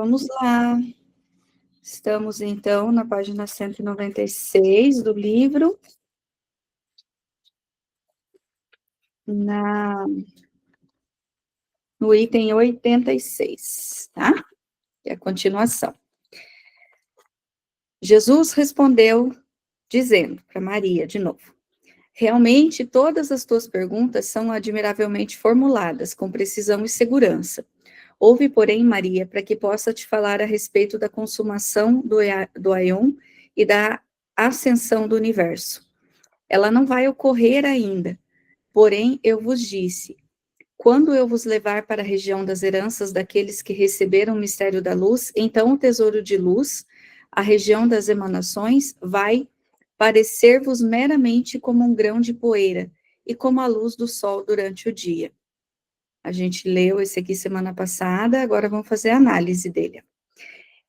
Vamos lá. Estamos, então, na página 196 do livro. No item 86, tá? É a continuação. Jesus respondeu, dizendo para Maria, de novo: realmente, todas as tuas perguntas são admiravelmente formuladas, com precisão e segurança. Ouve, porém, Maria, para que possa te falar a respeito da consumação do Aion e da ascensão do universo. Ela não vai ocorrer ainda, porém eu vos disse, quando eu vos levar para a região das heranças daqueles que receberam o mistério da luz, então o tesouro de luz, a região das emanações, vai parecer-vos meramente como um grão de poeira e como a luz do sol durante o dia. A gente leu esse aqui semana passada, agora vamos fazer a análise dele.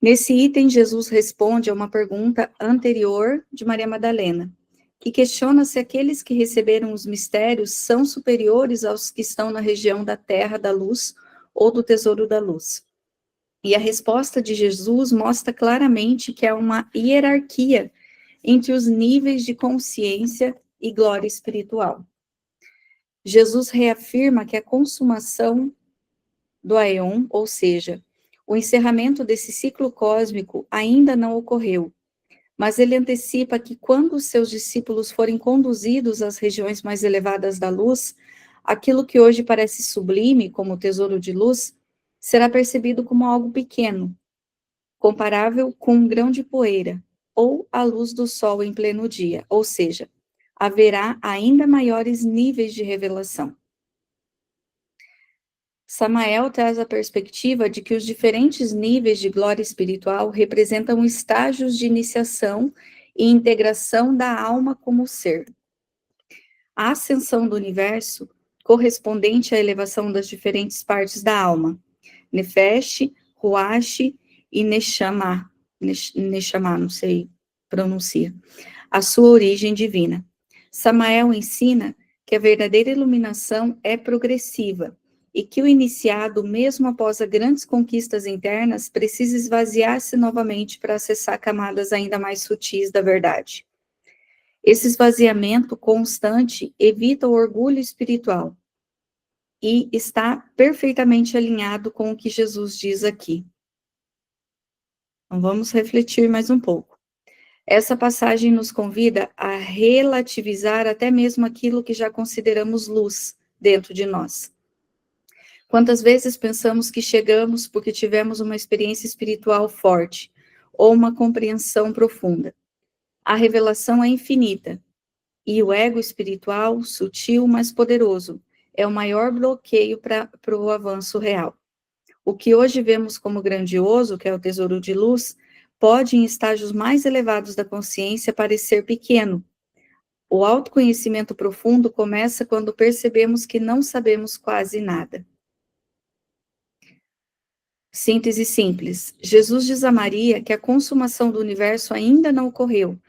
Nesse item, Jesus responde a uma pergunta anterior de Maria Madalena, que questiona se aqueles que receberam os mistérios são superiores aos que estão na região da terra da luz ou do tesouro da luz. E a resposta de Jesus mostra claramente que há uma hierarquia entre os níveis de consciência e glória espiritual. Jesus reafirma que a consumação do Aeon, ou seja, o encerramento desse ciclo cósmico ainda não ocorreu, mas ele antecipa que quando os seus discípulos forem conduzidos às regiões mais elevadas da luz, aquilo que hoje parece sublime, como o tesouro de luz, será percebido como algo pequeno, comparável com um grão de poeira, ou a luz do sol em pleno dia, ou seja, haverá ainda maiores níveis de revelação. Samael traz a perspectiva de que os diferentes níveis de glória espiritual representam estágios de iniciação e integração da alma como ser. A ascensão do universo, correspondente à elevação das diferentes partes da alma, Nefesh, Ruach e Neshama, não sei pronuncia, a sua origem divina. Samael ensina que a verdadeira iluminação é progressiva, e que o iniciado, mesmo após as grandes conquistas internas, precisa esvaziar-se novamente para acessar camadas ainda mais sutis da verdade. Esse esvaziamento constante evita o orgulho espiritual e está perfeitamente alinhado com o que Jesus diz aqui. Então, vamos refletir mais um pouco. Essa passagem nos convida a relativizar até mesmo aquilo que já consideramos luz dentro de nós. Quantas vezes pensamos que chegamos porque tivemos uma experiência espiritual forte ou uma compreensão profunda? A revelação é infinita e o ego espiritual, sutil, mas poderoso, é o maior bloqueio para o avanço real. O que hoje vemos como grandioso, que é o tesouro de luz, pode, em estágios mais elevados da consciência, parecer pequeno. O autoconhecimento profundo começa quando percebemos que não sabemos quase nada. Síntese simples. Jesus diz a Maria que a consumação do universo ainda não ocorreu,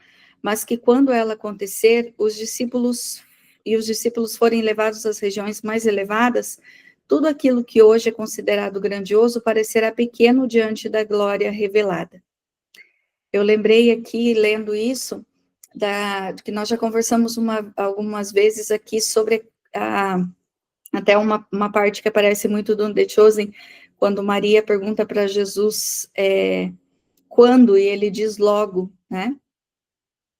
mas que quando ela acontecer, os discípulos forem levados às regiões mais elevadas, tudo aquilo que hoje é considerado grandioso parecerá pequeno diante da glória revelada. Eu lembrei aqui, lendo isso, que nós já conversamos algumas vezes aqui sobre até uma parte que aparece muito do The Chosen, quando Maria pergunta para Jesus quando, e ele diz logo, né?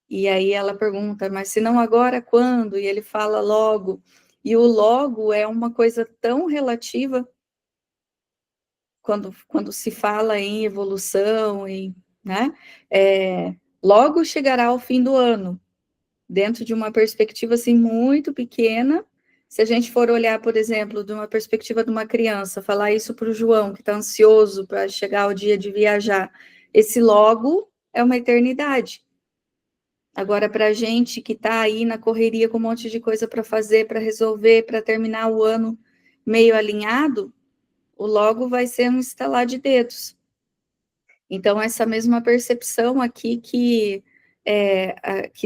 E aí ela pergunta, mas se não agora, quando? E ele fala logo. E o logo é uma coisa tão relativa quando se fala em evolução, né? Logo chegará ao fim do ano, dentro de uma perspectiva assim muito pequena. Se a gente for olhar, por exemplo, de uma perspectiva de uma criança, falar isso para o João, que está ansioso para chegar o dia de viajar, esse logo é uma eternidade. Agora, para a gente que está aí na correria com um monte de coisa para fazer, para resolver, para terminar o ano meio alinhado, o logo vai ser um estalar de dedos. Então, essa mesma percepção aqui que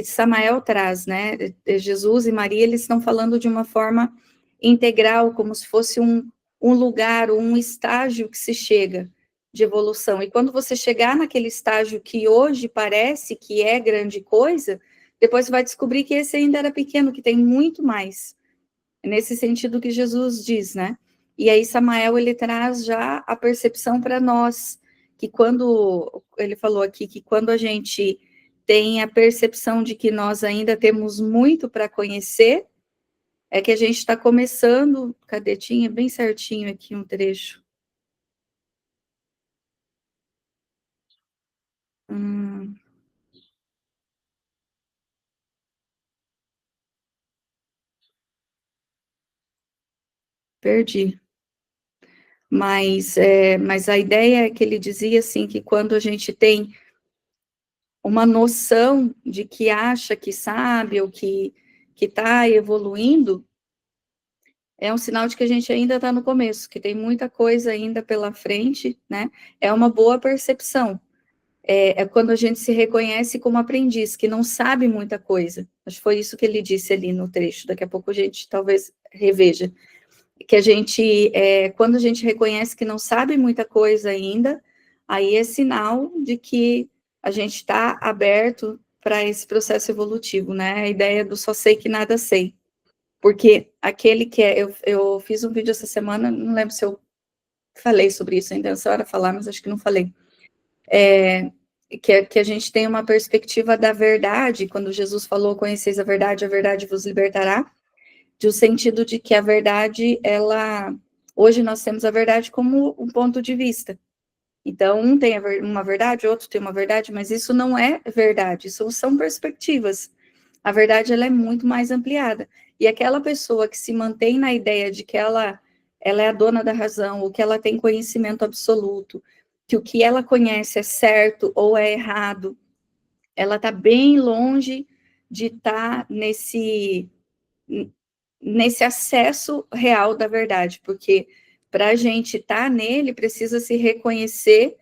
Samael traz, né? Jesus e Maria, eles estão falando de uma forma integral, como se fosse um lugar, um estágio que se chega, de evolução. E quando você chegar naquele estágio que hoje parece que é grande coisa, depois você vai descobrir que esse ainda era pequeno, que tem muito mais. Nesse sentido que Jesus diz, né? E aí Samael, ele traz já a percepção para nós, que quando, ele falou aqui, que quando a gente tem a percepção de que nós ainda temos muito para conhecer, é que a gente está começando, cadê? Tinha bem certinho aqui um trecho. Perdi. Mas a ideia é que ele dizia assim, que quando a gente tem uma noção de que acha que sabe, ou que está evoluindo, é um sinal de que a gente ainda está no começo, que tem muita coisa ainda pela frente, né? É uma boa percepção. É quando a gente se reconhece como aprendiz, que não sabe muita coisa. Acho que foi isso que ele disse ali no trecho. Daqui a pouco a gente talvez reveja. Que a gente, quando a gente reconhece que não sabe muita coisa ainda, aí é sinal de que a gente está aberto para esse processo evolutivo, né? A ideia do só sei que nada sei. Porque aquele que é, eu fiz um vídeo essa semana, não lembro se eu falei sobre isso, a intenção era falar, mas acho que não falei. Que a gente tem uma perspectiva da verdade, quando Jesus falou, conheceis a verdade vos libertará, do sentido de que a verdade, hoje nós temos a verdade como um ponto de vista. Então, um tem uma verdade, outro tem uma verdade, mas isso não é verdade, isso são perspectivas. A verdade, ela é muito mais ampliada. E aquela pessoa que se mantém na ideia de que ela é a dona da razão, ou que ela tem conhecimento absoluto, que o que ela conhece é certo ou é errado, ela está bem longe de estar nesse acesso real da verdade, porque para a gente estar nele, precisa se reconhecer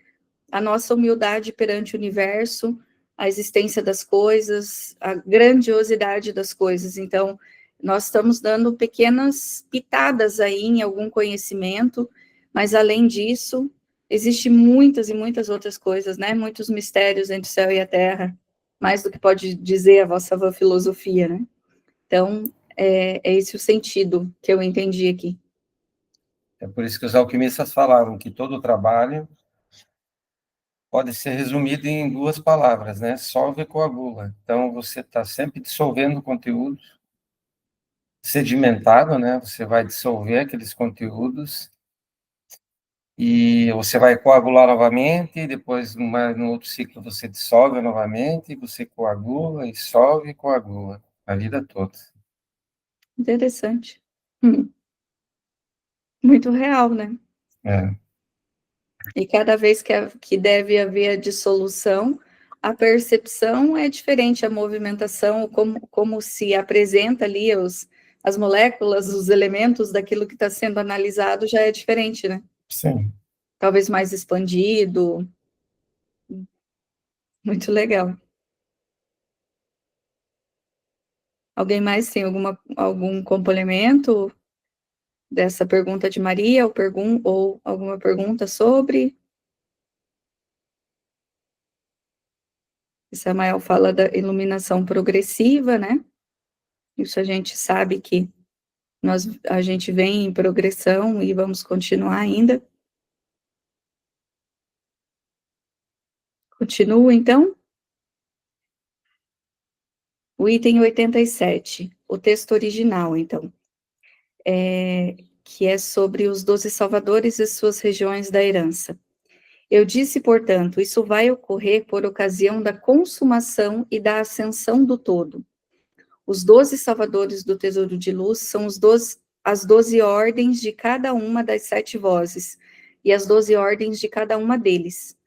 a nossa humildade perante o universo, a existência das coisas, a grandiosidade das coisas. Então, nós estamos dando pequenas pitadas aí em algum conhecimento, mas além disso, existe muitas e muitas outras coisas, né? Muitos mistérios entre o céu e a terra, mais do que pode dizer a vossa filosofia, né? Então, é esse o sentido que eu entendi aqui. É por isso que os alquimistas falavam que todo trabalho pode ser resumido em 2 palavras, né? Solve e coagula. Então, você está sempre dissolvendo o conteúdo sedimentado, né? Você vai dissolver aqueles conteúdos e você vai coagular novamente, e depois, no outro ciclo, você dissolve novamente, você coagula, e solve e coagula a vida toda. Interessante. Muito real, né? É. E cada vez que deve haver a dissolução, a percepção é diferente, a movimentação, como se apresenta ali as moléculas, os elementos daquilo que está sendo analisado já é diferente, né? Sim. Talvez mais expandido. Muito legal. Alguém mais tem algum complemento dessa pergunta de Maria, ou alguma pergunta sobre? Samael fala da iluminação progressiva, né? Isso a gente sabe que a gente vem em progressão e vamos continuar ainda. Continuo, então? O item 87, o texto original, então, que é sobre os 12 salvadores e suas regiões da herança. Eu disse, portanto, isso vai ocorrer por ocasião da consumação e da ascensão do todo. Os 12 salvadores do tesouro de luz são as 12 ordens de cada uma das 7 vozes, e as 12 ordens de cada uma deles,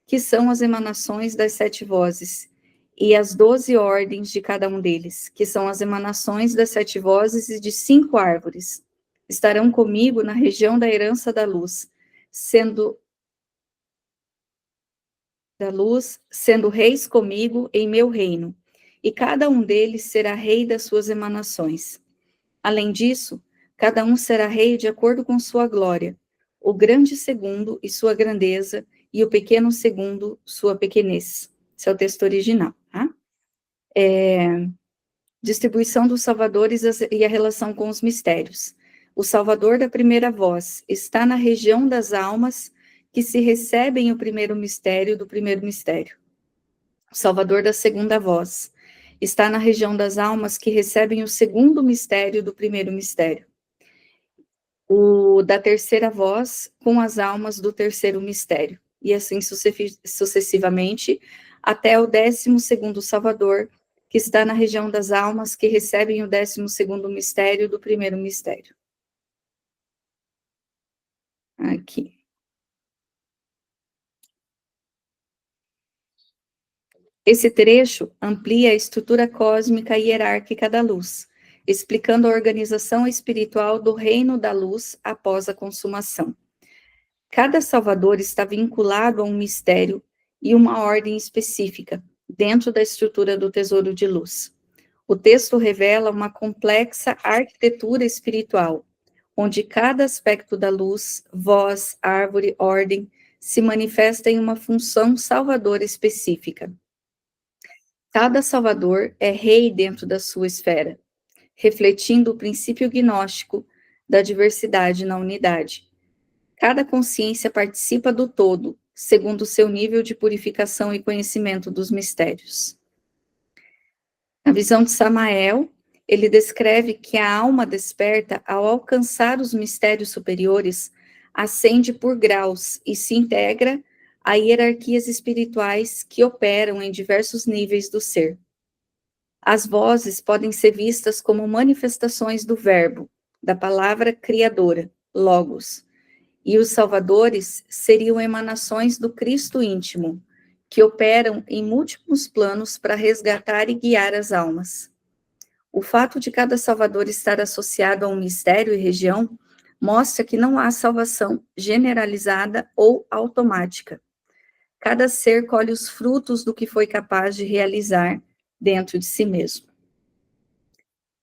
que são as emanações das 7 vozes, e as 12 ordens de cada um deles, que são as emanações das 7 vozes e de 5 árvores, estarão comigo na região da herança da luz, sendo reis comigo em meu reino, e cada um deles será rei das suas emanações. Além disso, cada um será rei de acordo com sua glória, o grande segundo e sua grandeza, e o pequeno segundo sua pequenez. Esse é o texto original, tá? Distribuição dos salvadores e a relação com os mistérios. O salvador da primeira voz está na região das almas que se recebem o primeiro mistério do primeiro mistério. O salvador da segunda voz está na região das almas que recebem o segundo mistério do primeiro mistério. O da terceira voz com as almas do terceiro mistério. E assim sucessivamente, até o 12º salvador, que está na região das almas que recebem o 12º mistério do primeiro mistério. Aqui. Esse trecho amplia a estrutura cósmica e hierárquica da luz, explicando a organização espiritual do reino da luz após a consumação. Cada salvador está vinculado a um mistério e uma ordem específica, dentro da estrutura do tesouro de luz. O texto revela uma complexa arquitetura espiritual, onde cada aspecto da luz, voz, árvore, ordem, se manifesta em uma função salvadora específica. Cada salvador é rei dentro da sua esfera, refletindo o princípio gnóstico da diversidade na unidade. Cada consciência participa do todo, segundo o seu nível de purificação e conhecimento dos mistérios. Na visão de Samael, ele descreve que a alma desperta, ao alcançar os mistérios superiores, ascende por graus e se integra a hierarquias espirituais que operam em diversos níveis do ser. As vozes podem ser vistas como manifestações do verbo, da palavra criadora, logos, e os salvadores seriam emanações do Cristo íntimo, que operam em múltiplos planos para resgatar e guiar as almas. O fato de cada salvador estar associado a um mistério e região mostra que não há salvação generalizada ou automática. Cada ser colhe os frutos do que foi capaz de realizar dentro de si mesmo.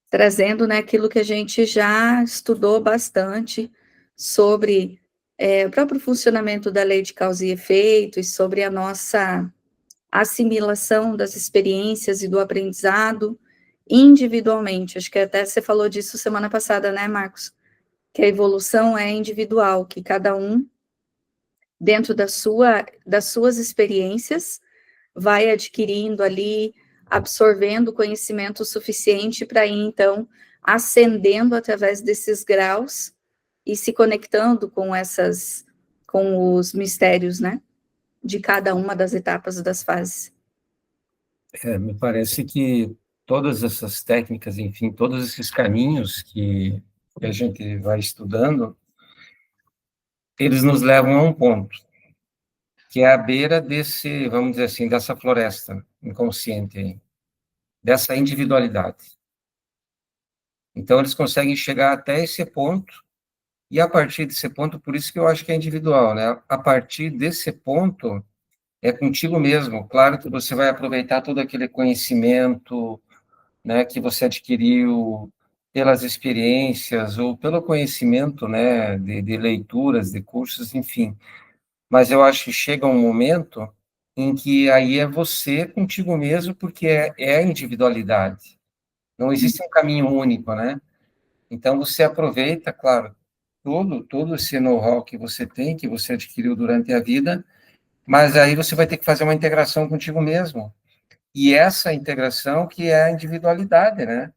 Trazendo, né, aquilo que a gente já estudou bastante sobre o próprio funcionamento da lei de causa e efeito e sobre a nossa assimilação das experiências e do aprendizado individualmente. Acho que até você falou disso semana passada, né, Marcos? Que a evolução é individual, que cada um, dentro das suas experiências, vai adquirindo ali, absorvendo conhecimento suficiente para ir, então, ascendendo através desses graus e se conectando com os mistérios, né, de cada uma das etapas das fases. Me parece que todas essas técnicas, enfim, todos esses caminhos que a gente vai estudando, eles nos levam a um ponto, que é a beira desse, vamos dizer assim, dessa floresta inconsciente, dessa individualidade. Então, eles conseguem chegar até esse ponto, e a partir desse ponto, por isso que eu acho que é individual, né? A partir desse ponto, é contigo mesmo. Claro que você vai aproveitar todo aquele conhecimento, né, que você adquiriu pelas experiências ou pelo conhecimento, né, de leituras, de cursos, enfim. Mas eu acho que chega um momento em que aí é você contigo mesmo, porque é a individualidade. Não existe um caminho único, né? Então, você aproveita, claro, todo esse know-how que você tem, que você adquiriu durante a vida, mas aí você vai ter que fazer uma integração contigo mesmo. E essa integração que é a individualidade, né?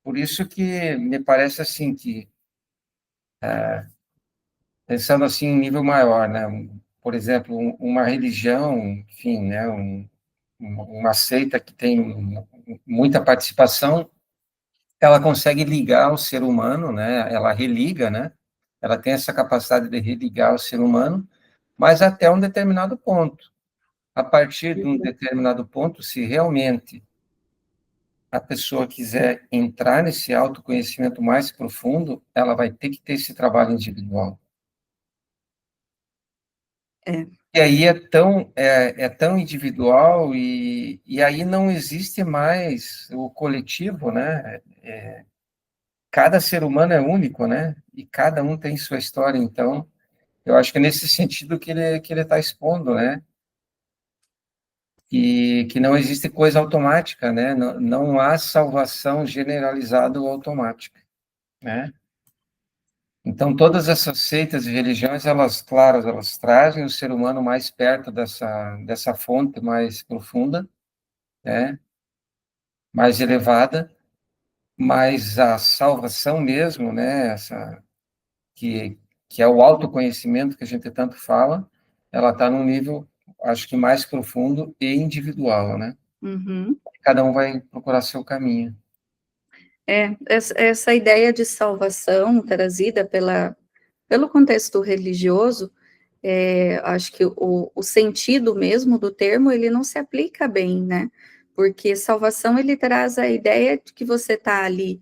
Por isso que me parece assim que, pensando assim em nível maior, né? Por exemplo, uma religião, enfim, né? Uma seita que tem muita participação, ela consegue ligar o ser humano, né? Ela religa, né? Ela tem essa capacidade de religar o ser humano, mas até um determinado ponto. A partir de um determinado ponto, se realmente a pessoa quiser entrar nesse autoconhecimento mais profundo, ela vai ter que ter esse trabalho individual. É. E aí é tão individual e aí não existe mais o coletivo, né? Cada ser humano é único, né? E cada um tem sua história, então Eu acho que é nesse sentido que ele está expondo, né? E que não existe coisa automática, né? Não há salvação generalizada ou automática, né? Então, todas essas seitas e religiões, elas, claro, elas trazem o ser humano mais perto dessa fonte mais profunda, né? Mais elevada, mas a salvação mesmo, né? Que, que é o autoconhecimento que a gente tanto fala, ela está num nível, acho que mais profundo e individual, né? Uhum. Cada um vai procurar seu caminho. Essa ideia de salvação trazida pelo contexto religioso, acho que o sentido mesmo do termo, ele não se aplica bem, né? Porque salvação, ele traz a ideia de que você está ali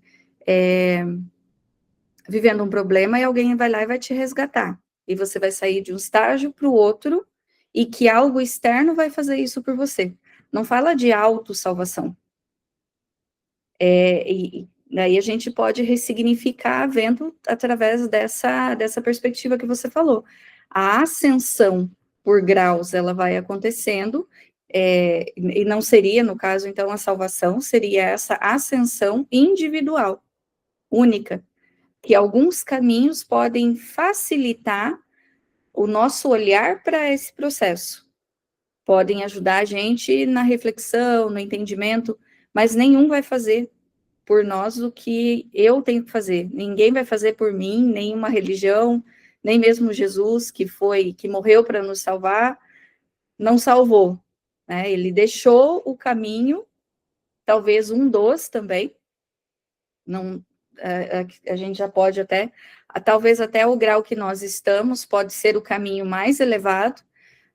vivendo um problema e alguém vai lá e vai te resgatar. E você vai sair de um estágio para o outro e que algo externo vai fazer isso por você. Não fala de autossalvação. E daí a gente pode ressignificar vendo através dessa perspectiva que você falou. A ascensão por graus, ela vai acontecendo, e não seria, no caso, então, a salvação, seria essa ascensão individual, única, que alguns caminhos podem facilitar o nosso olhar para esse processo, podem ajudar a gente na reflexão, no entendimento, mas nenhum vai fazer por nós o que eu tenho que fazer. Ninguém vai fazer por mim, nenhuma religião, nem mesmo Jesus, que morreu para nos salvar, não salvou, né? Ele deixou o caminho, talvez um dos também, não, a gente já pode até, talvez até o grau que nós estamos, pode ser o caminho mais elevado,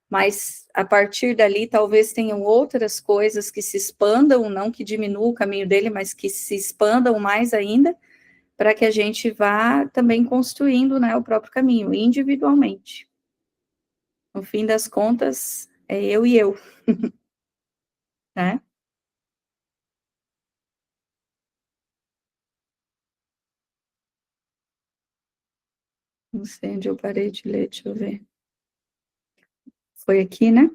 mas a partir dali talvez tenham outras coisas que se expandam, não que diminua o caminho dele, mas que se expandam mais ainda, para que a gente vá também construindo, né, o próprio caminho, individualmente. No fim das contas, é eu e eu, né? Não sei onde eu parei de ler, deixa eu ver. Foi aqui, né?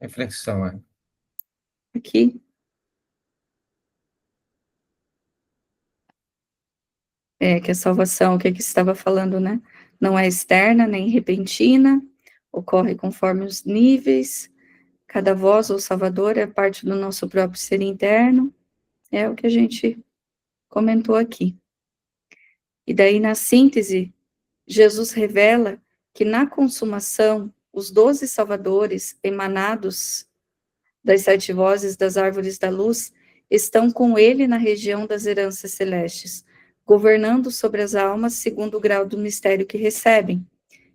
Reflexão, é. Aqui. Que a salvação, o que que estava falando, né? Não é externa nem repentina, ocorre conforme os níveis, cada voz ou salvador é parte do nosso próprio ser interno, é o que a gente comentou aqui. E daí, na síntese, Jesus revela que na consumação, os 12 salvadores emanados das 7 vozes das árvores da luz estão com ele na região das heranças celestes, governando sobre as almas segundo o grau do mistério que recebem.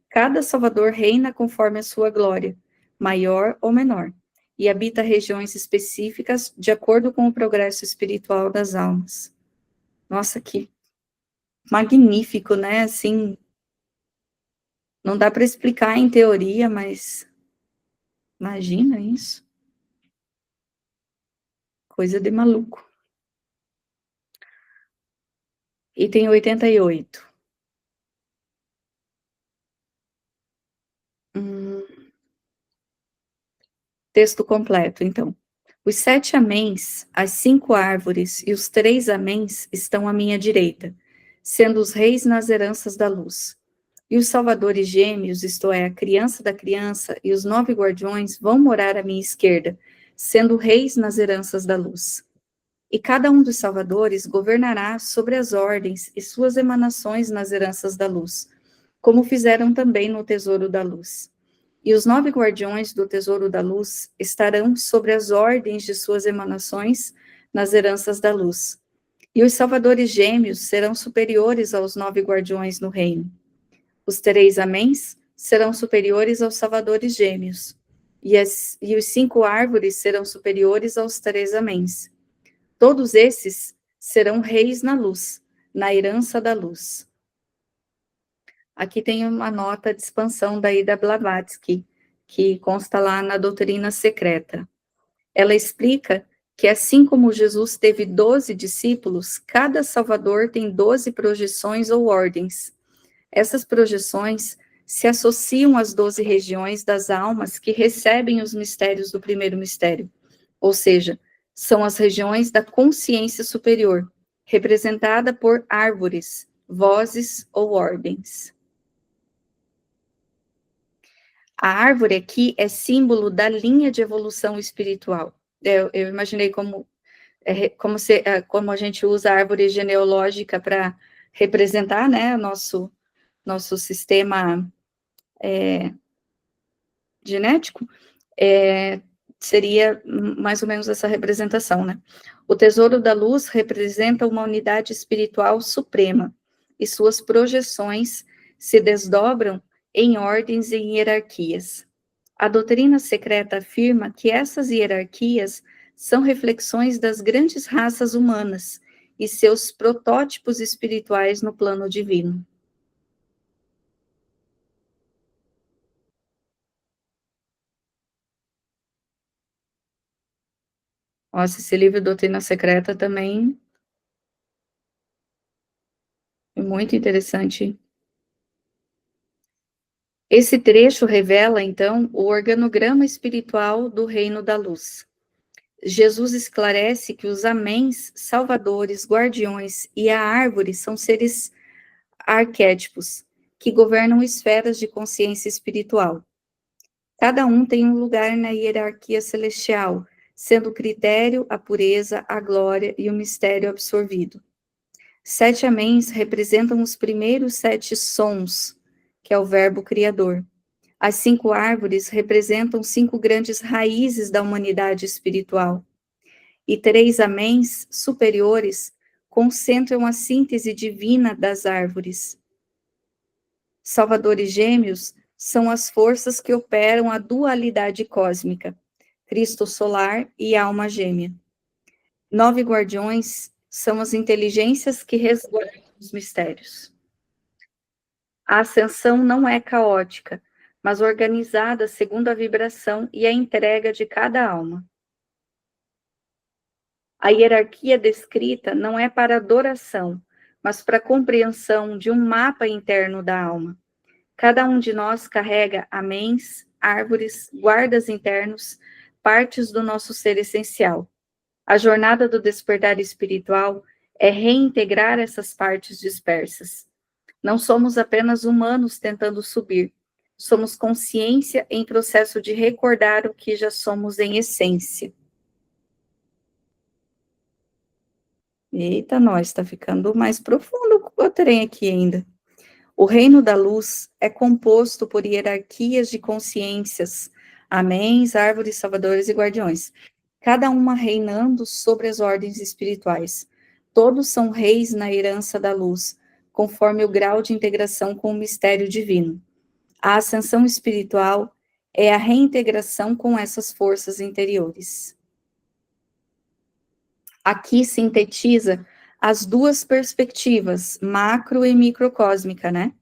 Cada salvador reina conforme a sua glória, maior ou menor, e habita regiões específicas de acordo com o progresso espiritual das almas. Nossa, que magnífico, né? Assim, não dá para explicar em teoria, mas imagina isso. Coisa de maluco. Item 88. Texto completo, então. Os 7 améns, as 5 árvores e os 3 améns estão à minha direita, sendo os reis nas heranças da luz. E os salvadores gêmeos, isto é, a criança da criança, e os 9 guardiões vão morar à minha esquerda, sendo reis nas heranças da luz. E cada um dos salvadores governará sobre as ordens e suas emanações nas heranças da luz, como fizeram também no tesouro da luz. E os 9 guardiões do tesouro da luz estarão sobre as ordens de suas emanações nas heranças da luz. E os salvadores gêmeos serão superiores aos 9 guardiões no reino. Os 3 améns serão superiores aos salvadores gêmeos. E os 5 árvores serão superiores aos 3 améns. Todos esses serão reis na luz, na herança da luz. Aqui tem uma nota de expansão da Ida Blavatsky, que consta lá na Doutrina Secreta. Ela explica que assim como Jesus teve 12 discípulos, cada salvador tem 12 projeções ou ordens. Essas projeções se associam às 12 regiões das almas que recebem os mistérios do primeiro mistério, ou seja, são as regiões da consciência superior, representada por árvores, vozes ou ordens. A árvore aqui é símbolo da linha de evolução espiritual. Eu imaginei como a gente usa a árvore genealógica para representar, né, nosso sistema genético, seria mais ou menos essa representação, né? O tesouro da luz representa uma unidade espiritual suprema, e suas projeções se desdobram em ordens e hierarquias. A doutrina secreta afirma que essas hierarquias são reflexões das grandes raças humanas e seus protótipos espirituais no plano divino. Nossa, esse livro Doutrina Secreta também é muito interessante. Esse trecho revela, então, o organograma espiritual do Reino da Luz. Jesus esclarece que os améns, salvadores, guardiões e a árvore são seres arquétipos que governam esferas de consciência espiritual. Cada um tem um lugar na hierarquia celestial, sendo o critério, a pureza, a glória e o mistério absorvido. 7 améns representam os primeiros 7 sons, que é o verbo criador. As 5 árvores representam 5 grandes raízes da humanidade espiritual. E 3 améns superiores concentram a síntese divina das árvores. Salvadores gêmeos são as forças que operam a dualidade cósmica, Cristo solar e alma gêmea. 9 guardiões são as inteligências que resguardam os mistérios. A ascensão não é caótica, mas organizada segundo a vibração e a entrega de cada alma. A hierarquia descrita não é para adoração, mas para compreensão de um mapa interno da alma. Cada um de nós carrega améns, árvores, guardas internos, partes do nosso ser essencial. A jornada do despertar espiritual é reintegrar essas partes dispersas. Não somos apenas humanos tentando subir, somos consciência em processo de recordar o que já somos em essência. Eita, nós, está ficando mais profundo o trem aqui ainda. O reino da luz é composto por hierarquias de consciências, améns, árvores, salvadores e guardiões, cada uma reinando sobre as ordens espirituais. Todos são reis na herança da luz, conforme o grau de integração com o mistério divino. A ascensão espiritual é a reintegração com essas forças interiores. Aqui sintetiza as duas perspectivas, macro e microcósmica, né?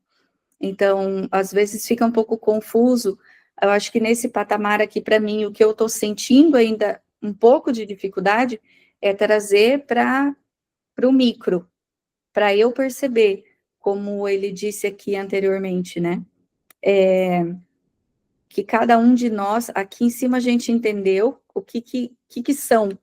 Então, às vezes fica um pouco confuso. Eu acho que nesse patamar aqui, para mim, o que eu estou sentindo ainda um pouco de dificuldade é trazer para o micro, para eu perceber, como ele disse aqui anteriormente, né? Que cada um de nós, aqui em cima a gente entendeu o que são,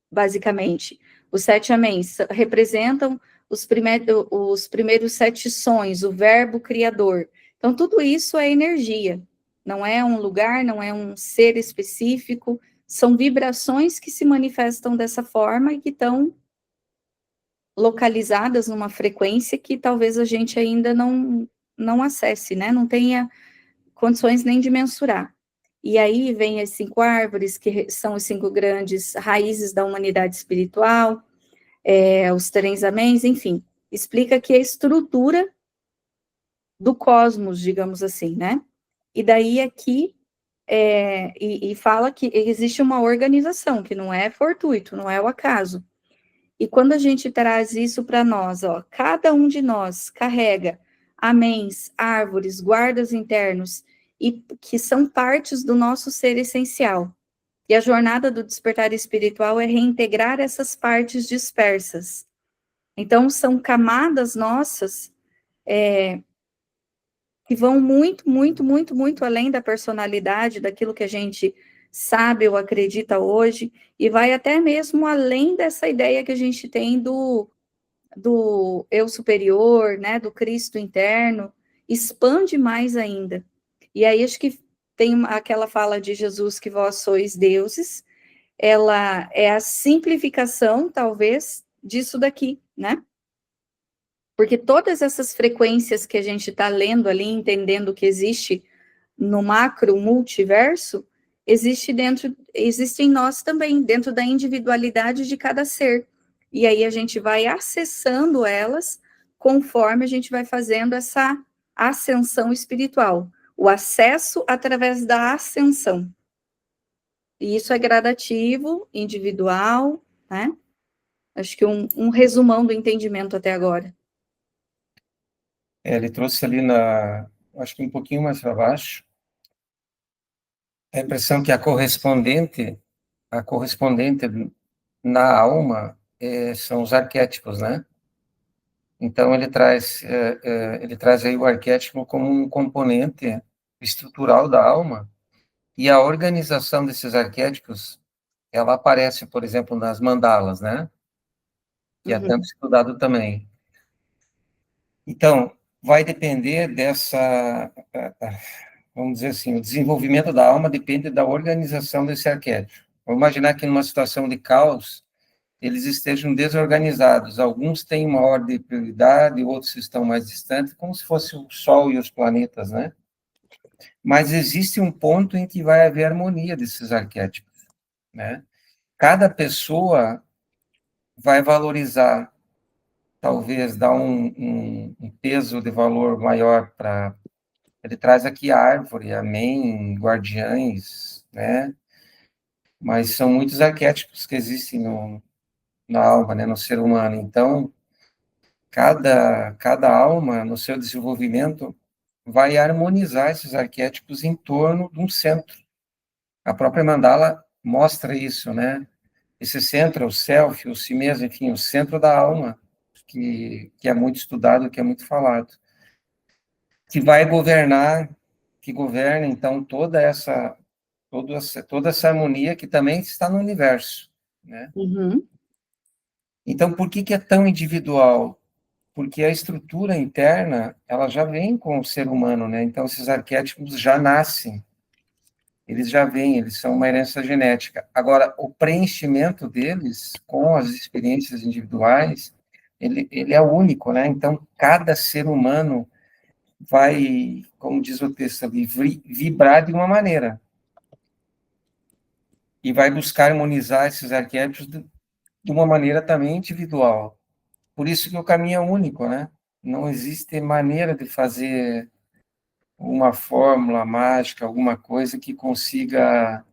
basicamente. Os 7 améns representam os primeiros 7 sons, o verbo criador. Então, tudo isso é energia, não é um lugar, não é um ser específico, são vibrações que se manifestam dessa forma e que estão localizadas numa frequência que talvez a gente ainda não acesse, né? Não tenha condições nem de mensurar. E aí vem as 5 árvores, que são as 5 grandes raízes da humanidade espiritual, os 3 améns, enfim, explica que a estrutura do cosmos, digamos assim, né? E daí aqui, e fala que existe uma organização, que não é fortuito, não é o acaso. E quando a gente traz isso para nós, ó, cada um de nós carrega améns, árvores, guardas internos, e que são partes do nosso ser essencial. E a jornada do despertar espiritual é reintegrar essas partes dispersas. Então, são camadas nossas que vão muito, muito, muito, muito além da personalidade, daquilo que a gente sabe ou acredita hoje, e vai até mesmo além dessa ideia que a gente tem do eu superior, né, do Cristo interno, expande mais ainda. E aí acho que tem aquela fala de Jesus que vós sois deuses, ela é a simplificação, talvez, disso daqui, né? Porque todas essas frequências que a gente está lendo ali, entendendo que existe no macro multiverso, existe em nós também, dentro da individualidade de cada ser. E aí a gente vai acessando elas conforme a gente vai fazendo essa ascensão espiritual. O acesso através da ascensão. E isso é gradativo, individual, né? Acho que um resumão do entendimento até agora. Ele trouxe ali acho que um pouquinho mais para baixo, a impressão que a correspondente na alma são os arquétipos, né? Então ele traz aí o arquétipo como um componente estrutural da alma, e a organização desses arquétipos, ela aparece, por exemplo, nas mandalas, né? Que é tanto estudado também. Então, vai depender vamos dizer assim, o desenvolvimento da alma depende da organização desse arquétipo. Vamos imaginar que numa situação de caos, eles estejam desorganizados. Alguns têm uma ordem de prioridade, outros estão mais distantes, como se fosse o Sol e os planetas, né? Mas existe um ponto em que vai haver harmonia desses arquétipos, né? Cada pessoa vai valorizar, talvez, dar um peso de valor maior para... Ele traz aqui a árvore, amém, guardiães, né? Mas são muitos arquétipos que existem na alma, né, no ser humano. Então, cada alma, no seu desenvolvimento, vai harmonizar esses arquétipos em torno de um centro. A própria mandala mostra isso, né? Esse centro, o self, o si mesmo, enfim, o centro da alma, que é muito estudado, que é muito falado, que vai governar, que governa, então, toda essa harmonia que também está no universo, né? Uhum. Então, por que é tão individual? Porque a estrutura interna, ela já vem com o ser humano, né? Então, esses arquétipos já nascem, eles já vêm, eles são uma herança genética. Agora, o preenchimento deles com as experiências individuais, ele é único, né? Então, cada ser humano vai, como diz o texto ali, vibrar de uma maneira. E vai buscar harmonizar esses arquétipos de uma maneira também individual. Por isso que o caminho é único, né? Não existe maneira de fazer uma fórmula mágica, alguma coisa que consiga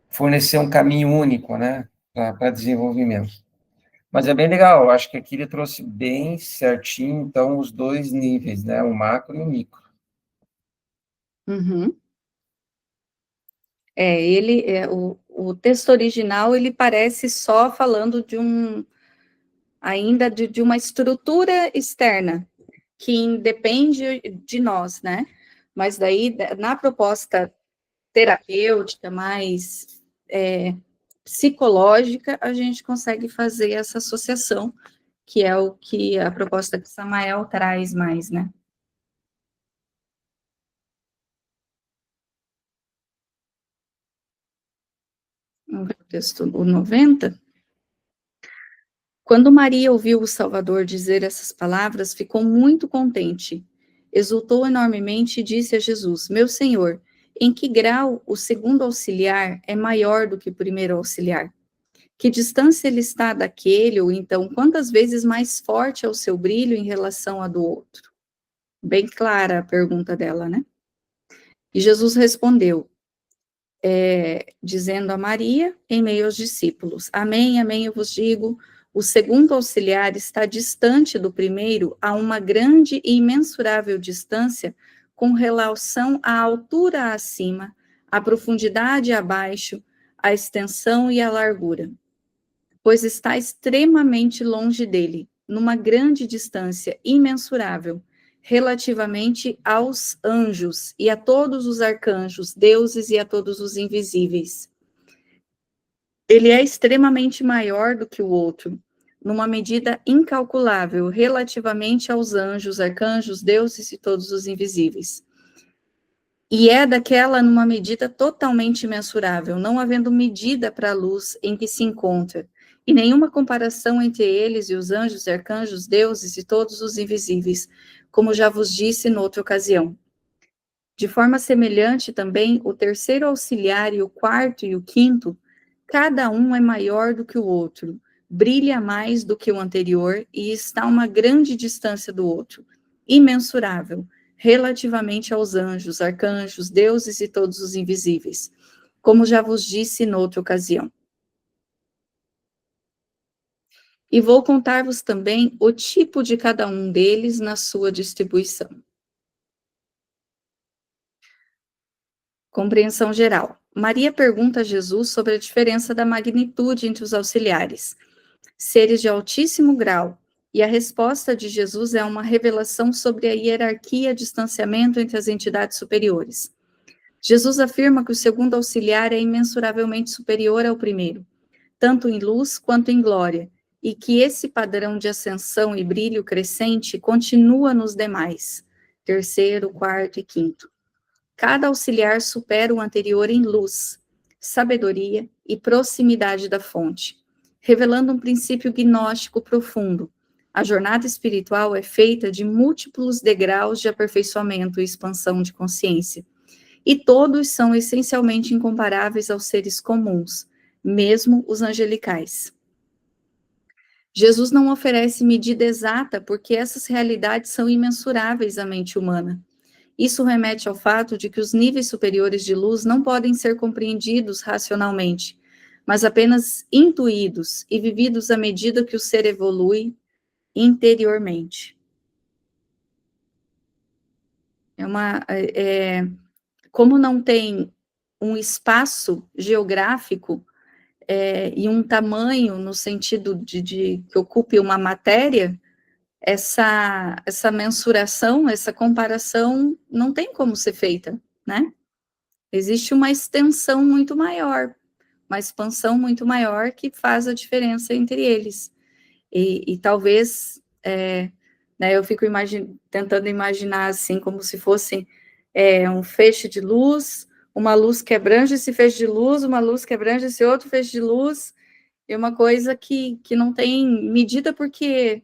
fornecer um caminho único, né, para desenvolvimento. Mas é bem legal, eu acho que aqui ele trouxe bem certinho, então, os dois níveis, né, o macro e o micro. Uhum. O texto original, ele parece só falando ainda de uma estrutura externa, que independe de nós, né? Mas daí, na proposta terapêutica, mais psicológica, a gente consegue fazer essa associação, que é o que a proposta que Samael traz mais, né? Vamos ver o texto, o 90. Quando Maria ouviu o Salvador dizer essas palavras, ficou muito contente. Exultou enormemente e disse a Jesus: Meu Senhor, em que grau o segundo auxiliar é maior do que o primeiro auxiliar? Que distância ele está daquele, ou então quantas vezes mais forte é o seu brilho em relação à do outro? Bem clara a pergunta dela, né? E Jesus respondeu, dizendo a Maria, em meio aos discípulos: Amém, amém, eu vos digo, o segundo auxiliar está distante do primeiro a uma grande e imensurável distância, com relação à altura acima, à profundidade abaixo, à extensão e à largura, pois está extremamente longe dele, numa grande distância imensurável, relativamente aos anjos e a todos os arcanjos, deuses e a todos os invisíveis. Ele é extremamente maior do que o outro, numa medida incalculável, relativamente aos anjos, arcanjos, deuses e todos os invisíveis. E é daquela numa medida totalmente mensurável, não havendo medida para a luz em que se encontra, e nenhuma comparação entre eles e os anjos, arcanjos, deuses e todos os invisíveis, como já vos disse noutra ocasião. De forma semelhante também, o terceiro auxiliar e o quarto e o quinto, cada um é maior do que o outro, brilha mais do que o anterior e está a uma grande distância do outro, imensurável, relativamente aos anjos, arcanjos, deuses e todos os invisíveis, como já vos disse noutra ocasião. E vou contar-vos também o tipo de cada um deles na sua distribuição. Compreensão geral. Maria pergunta a Jesus sobre a diferença da magnitude entre os auxiliares, seres de altíssimo grau, e a resposta de Jesus é uma revelação sobre a hierarquia e distanciamento entre as entidades superiores. Jesus afirma que o segundo auxiliar é imensuravelmente superior ao primeiro, tanto em luz quanto em glória, e que esse padrão de ascensão e brilho crescente continua nos demais, terceiro, quarto e quinto. Cada auxiliar supera o anterior em luz, sabedoria e proximidade da fonte, revelando um princípio gnóstico profundo. A jornada espiritual é feita de múltiplos degraus de aperfeiçoamento e expansão de consciência, e todos são essencialmente incomparáveis aos seres comuns, mesmo os angelicais. Jesus não oferece medida exata porque essas realidades são imensuráveis à mente humana. Isso remete ao fato de que os níveis superiores de luz não podem ser compreendidos racionalmente, mas apenas intuídos e vividos à medida que o ser evolui interiormente. Como não tem um espaço geográfico e um tamanho no sentido de que ocupe uma matéria, essa mensuração, essa comparação não tem como ser feita, né? Existe uma extensão muito maior, uma expansão muito maior que faz a diferença entre eles. E talvez, né, eu fico tentando imaginar assim, como se fosse um feixe de luz, uma luz que abrange esse feixe de luz, uma luz que abrange esse outro feixe de luz, e uma coisa que não tem medida porque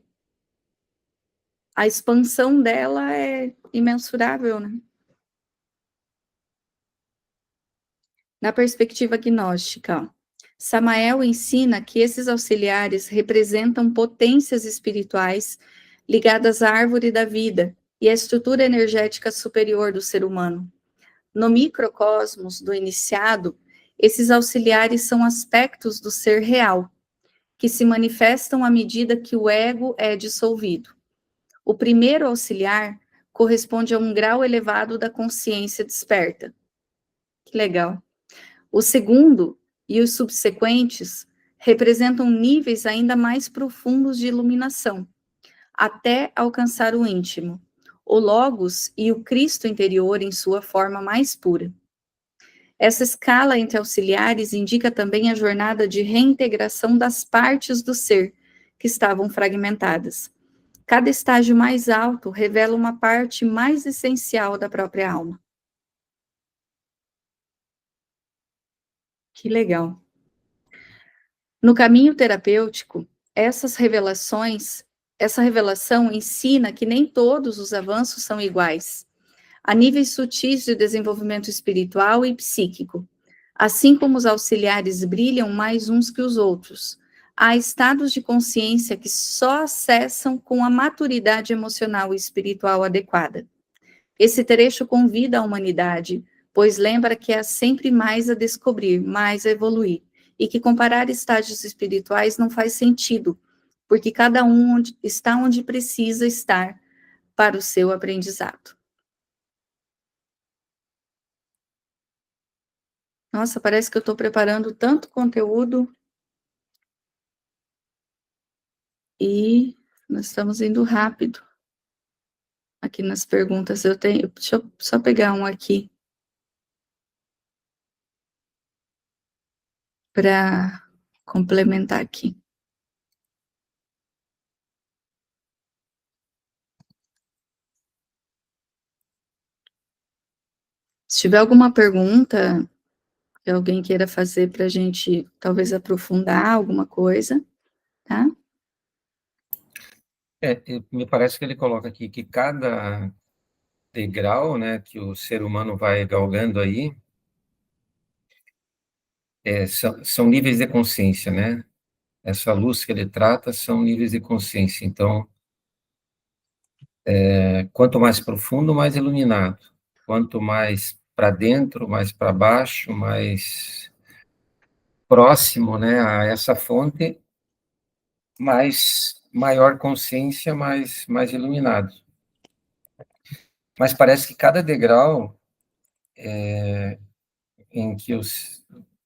a expansão dela é imensurável, né? Na perspectiva gnóstica, Samael ensina que esses auxiliares representam potências espirituais ligadas à árvore da vida e à estrutura energética superior do ser humano. No microcosmos do iniciado, esses auxiliares são aspectos do ser real, que se manifestam à medida que o ego é dissolvido. O primeiro auxiliar corresponde a um grau elevado da consciência desperta. Que legal. O segundo e os subsequentes representam níveis ainda mais profundos de iluminação, até alcançar o íntimo, o Logos e o Cristo interior em sua forma mais pura. Essa escala entre auxiliares indica também a jornada de reintegração das partes do ser que estavam fragmentadas. Cada estágio mais alto revela uma parte mais essencial da própria alma. Que legal. No caminho terapêutico, essa revelação ensina que nem todos os avanços são iguais. Há níveis sutis de desenvolvimento espiritual e psíquico. Assim como os auxiliares brilham mais uns que os outros, há estados de consciência que só acessam com a maturidade emocional e espiritual adequada. Esse trecho convida a humanidade, pois lembra que há sempre mais a descobrir, mais a evoluir, e que comparar estágios espirituais não faz sentido, porque cada um está onde precisa estar para o seu aprendizado. Nossa, parece que eu estou preparando tanto conteúdo e nós estamos indo rápido. aqui nas perguntas, deixa eu só pegar um aqui para complementar aqui. Se tiver alguma pergunta que alguém queira fazer para a gente, talvez, aprofundar alguma coisa, tá? Me parece que ele coloca aqui que cada degrau, né, que o ser humano vai galgando aí, são níveis de consciência, né? Essa luz que ele trata são níveis de consciência. Então, quanto mais profundo, mais iluminado. Quanto mais para dentro, mais para baixo, mais próximo, né, a essa fonte, mais maior consciência, mais iluminado. Mas parece que cada degrau em que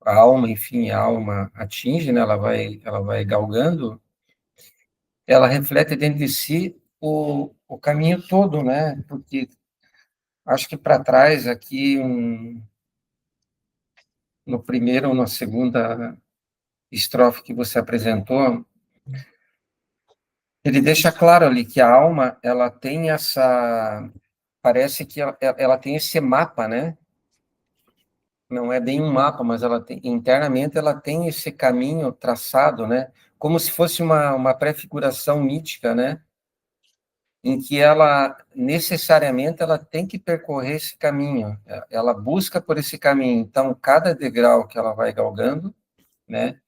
a alma, enfim, a alma atinge, né, ela vai galgando, ela reflete dentro de si o caminho todo, né? Porque acho que para trás, aqui, no primeiro ou na segunda estrofe que você apresentou, ele deixa claro ali que a alma, ela tem parece que ela tem esse mapa, né? Não é bem um mapa, mas internamente ela tem esse caminho traçado, né? Como se fosse uma prefiguração mítica, né? Em que ela necessariamente ela tem que percorrer esse caminho, ela busca por esse caminho. Então, cada degrau que ela vai galgando, né?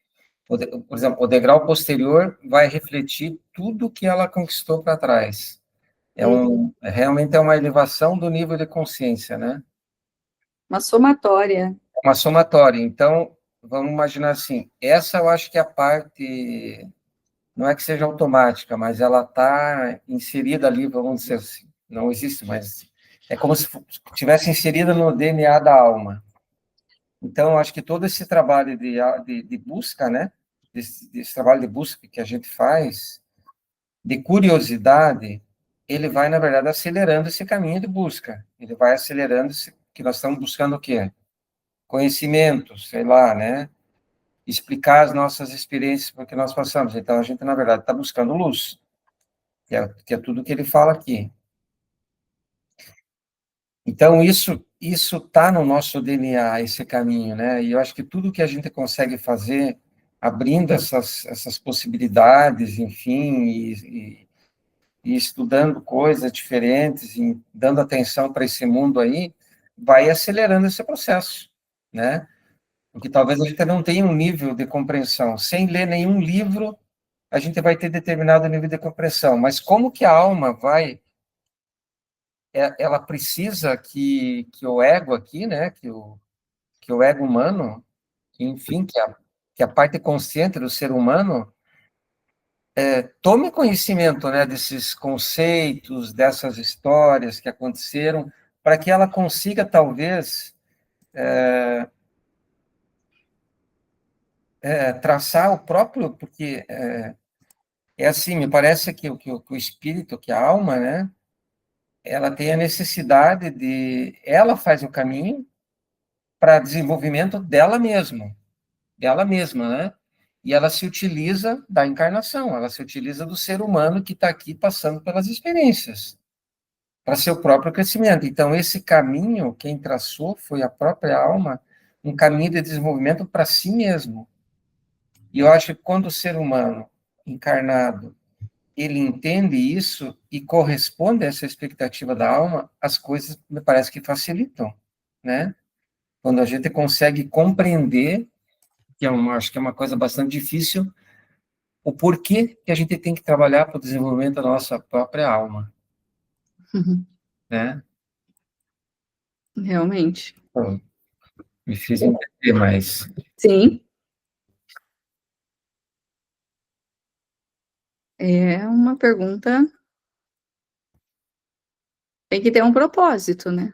Por exemplo, o degrau posterior vai refletir tudo que ela conquistou para trás. Realmente é uma elevação do nível de consciência, né? Uma somatória. Uma somatória. Então, vamos imaginar assim, essa eu acho que é a parte, não é que seja automática, mas ela está inserida ali, vamos dizer assim, não existe, mas é como se tivesse inserida no DNA da alma. Então, eu acho que todo esse trabalho de busca, né, desse trabalho de busca que a gente faz, de curiosidade, ele vai, na verdade, acelerando esse caminho de busca. Ele vai acelerando que nós estamos buscando o quê? Conhecimento, sei lá, né? Explicar as nossas experiências porque nós passamos. Então, a gente, na verdade, está buscando luz, que é tudo que ele fala aqui. Então, isso está no nosso DNA, esse caminho, né? E eu acho que tudo que a gente consegue fazer, abrindo essas possibilidades, enfim, e estudando coisas diferentes, e dando atenção para esse mundo aí, vai acelerando esse processo, né? Porque talvez a gente não tenha um nível de compreensão. Sem ler nenhum livro, a gente vai ter determinado nível de compreensão. Mas como que a alma ela precisa que o ego aqui, né, que o ego humano, enfim, que a parte consciente do ser humano, tome conhecimento, né, desses conceitos, dessas histórias que aconteceram, para que ela consiga, talvez, traçar o próprio, porque é assim, me parece que o espírito, que a alma, né, ela tem a necessidade ela faz o caminho para desenvolvimento dela mesma, né? E ela se utiliza da encarnação, ela se utiliza do ser humano que está aqui passando pelas experiências, para seu próprio crescimento. Então, esse caminho, quem traçou foi a própria alma, um caminho de desenvolvimento para si mesmo. E eu acho que quando o ser humano encarnado ele entende isso e corresponde a essa expectativa da alma, as coisas me parece que facilitam, né? Quando a gente consegue compreender, acho que é uma coisa bastante difícil, o porquê que a gente tem que trabalhar para o desenvolvimento da nossa própria alma, né? Realmente. Bom, me fiz entender mais. Sim. É uma pergunta. Tem que ter um propósito, né?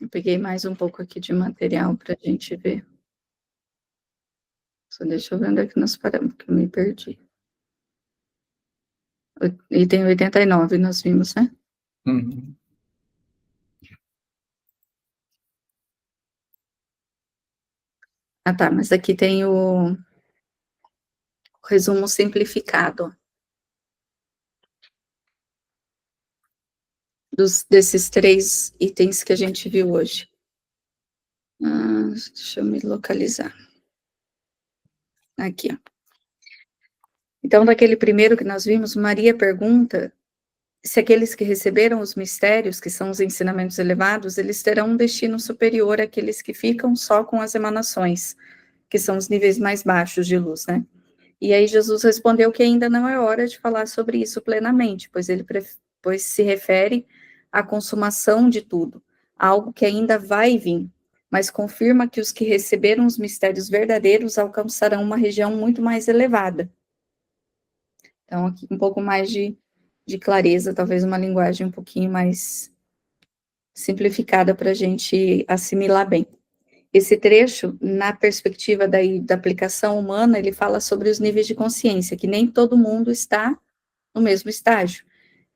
Eu peguei mais um pouco aqui de material para a gente ver. Só deixa eu ver onde é que nós paramos, que eu me perdi. Item 89, nós vimos, né? Uhum. Ah, tá, mas aqui tem o resumo simplificado desses 3 itens que a gente viu hoje. Deixa eu me localizar. Aqui, ó. Então, daquele primeiro que nós vimos, Maria pergunta se aqueles que receberam os mistérios, que são os ensinamentos elevados, eles terão um destino superior àqueles que ficam só com as emanações, que são os níveis mais baixos de luz, né? E aí Jesus respondeu que ainda não é hora de falar sobre isso plenamente, pois se refere à consumação de tudo, algo que ainda vai vir, mas confirma que os que receberam os mistérios verdadeiros alcançarão uma região muito mais elevada. Então, aqui um pouco mais de clareza, talvez uma linguagem um pouquinho mais simplificada para a gente assimilar bem. Esse trecho, na perspectiva da aplicação humana, ele fala sobre os níveis de consciência, que nem todo mundo está no mesmo estágio,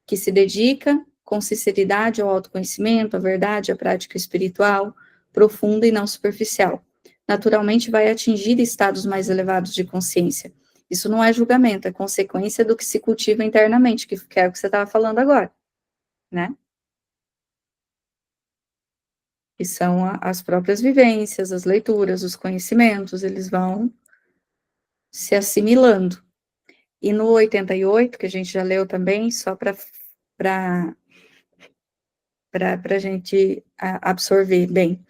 que se dedica com sinceridade ao autoconhecimento, à verdade, à prática espiritual, profunda e não superficial. Naturalmente vai atingir estados mais elevados de consciência. Isso não é julgamento, é consequência do que se cultiva internamente, que é o que você estava falando agora, né? Que são as próprias vivências, as leituras, os conhecimentos, eles vão se assimilando. E no 88, que a gente já leu também, só para a gente absorver bem,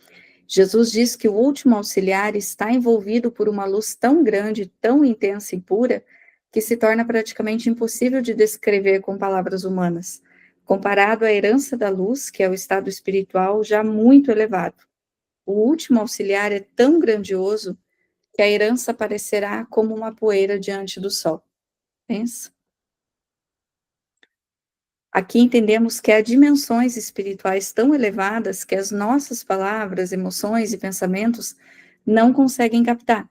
Jesus diz que o último auxiliar está envolvido por uma luz tão grande, tão intensa e pura, que se torna praticamente impossível de descrever com palavras humanas, comparado à herança da luz, que é o estado espiritual já muito elevado. O último auxiliar é tão grandioso que a herança aparecerá como uma poeira diante do sol. Pensa. Aqui entendemos que há dimensões espirituais tão elevadas que as nossas palavras, emoções e pensamentos não conseguem captar.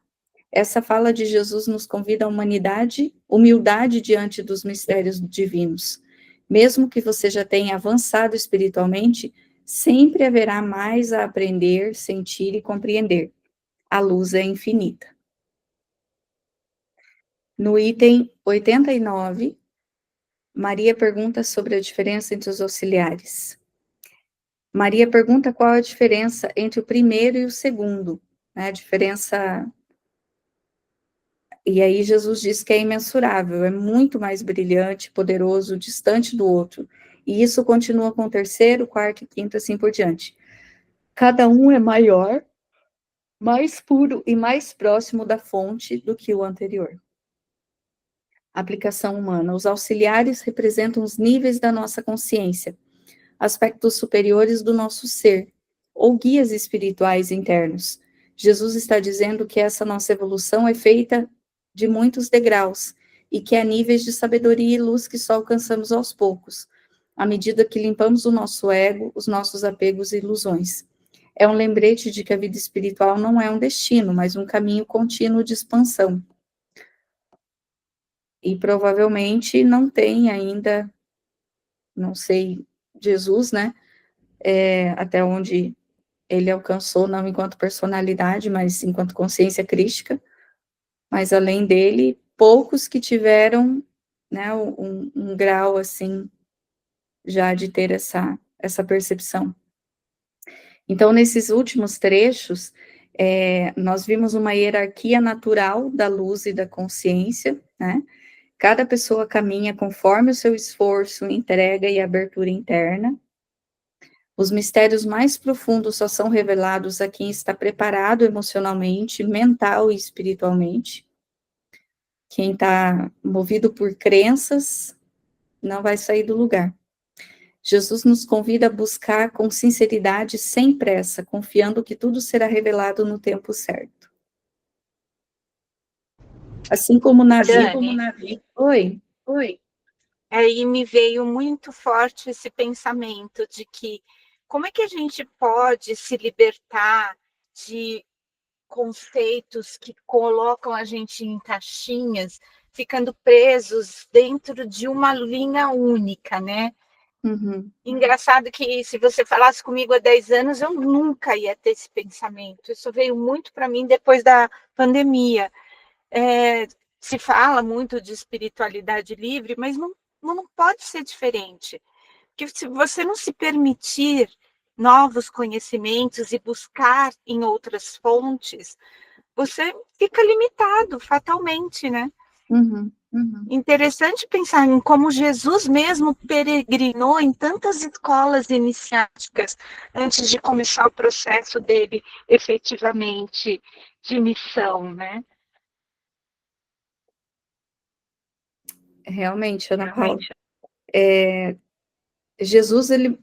Essa fala de Jesus nos convida à humildade diante dos mistérios divinos. Mesmo que você já tenha avançado espiritualmente, sempre haverá mais a aprender, sentir e compreender. A luz é infinita. No item 89, Maria pergunta sobre a diferença entre os auxiliares. Maria pergunta qual a diferença entre o primeiro e o segundo, né? A diferença. E aí Jesus diz que é imensurável, é muito mais brilhante, poderoso, distante do outro. E isso continua com o terceiro, quarto e quinto, assim por diante. Cada um é maior, mais puro e mais próximo da fonte do que o anterior. Aplicação humana. Os auxiliares representam os níveis da nossa consciência, aspectos superiores do nosso ser, ou guias espirituais internos. Jesus está dizendo que essa nossa evolução é feita de muitos degraus, e que há níveis de sabedoria e luz que só alcançamos aos poucos, à medida que limpamos o nosso ego, os nossos apegos e ilusões. É um lembrete de que a vida espiritual não é um destino, mas um caminho contínuo de expansão. E provavelmente não tem ainda, não sei, Jesus, né? Até onde ele alcançou, não enquanto personalidade, mas enquanto consciência crística, mas além dele, poucos que tiveram, né, um grau, assim, já de ter essa percepção. Então, nesses últimos trechos, nós vimos uma hierarquia natural da luz e da consciência, né? Cada pessoa caminha conforme o seu esforço, entrega e abertura interna. Os mistérios mais profundos só são revelados a quem está preparado emocionalmente, mental e espiritualmente. Quem está movido por crenças não vai sair do lugar. Jesus nos convida a buscar com sinceridade, sem pressa, confiando que tudo será revelado no tempo certo. Assim como na vida. Oi. Aí me veio muito forte esse pensamento de que como é que a gente pode se libertar de conceitos que colocam a gente em caixinhas, ficando presos dentro de uma linha única, né? Uhum. Engraçado que se você falasse comigo há 10 anos, eu nunca ia ter esse pensamento. Isso veio muito para mim depois da pandemia. Se fala muito de espiritualidade livre, mas não pode ser diferente. Porque se você não se permitir novos conhecimentos e buscar em outras fontes, você fica limitado fatalmente, né? Uhum. Interessante pensar em como Jesus mesmo peregrinou em tantas escolas iniciáticas antes de começar o processo dele efetivamente de missão, né? Realmente, Ana Paula. Jesus, ele,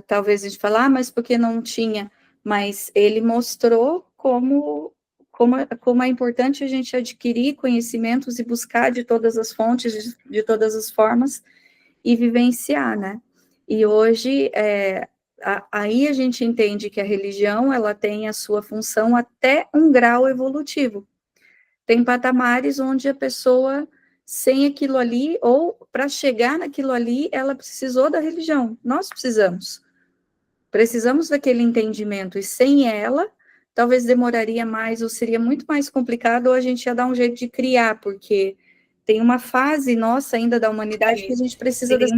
talvez a gente fale, mas porque não tinha, mas ele mostrou como é importante a gente adquirir conhecimentos e buscar de todas as fontes, de todas as formas, e vivenciar, né? E hoje, aí a gente entende que a religião, ela tem a sua função até um grau evolutivo. Tem patamares onde a pessoa, sem aquilo ali, ou para chegar naquilo ali, ela precisou da religião. Nós precisamos daquele entendimento, e sem ela, talvez demoraria mais, ou seria muito mais complicado, ou a gente ia dar um jeito de criar, porque tem uma fase nossa ainda da humanidade que a gente precisa dessa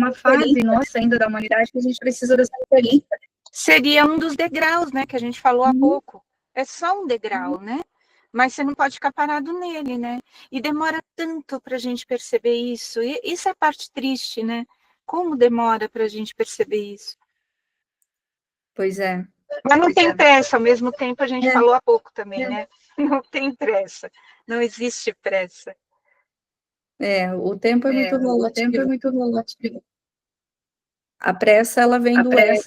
referência. Seria um dos degraus, né, que a gente falou há pouco. É só um degrau, né? Mas você não pode ficar parado nele, né? E demora tanto para a gente perceber isso. E isso é a parte triste, né? Como demora para a gente perceber isso? Pois é. Mas não tem pressa, ao mesmo tempo a gente falou há pouco também, né? Não tem pressa, não existe pressa. O tempo é muito relativo. A pressa, ela vem do ego,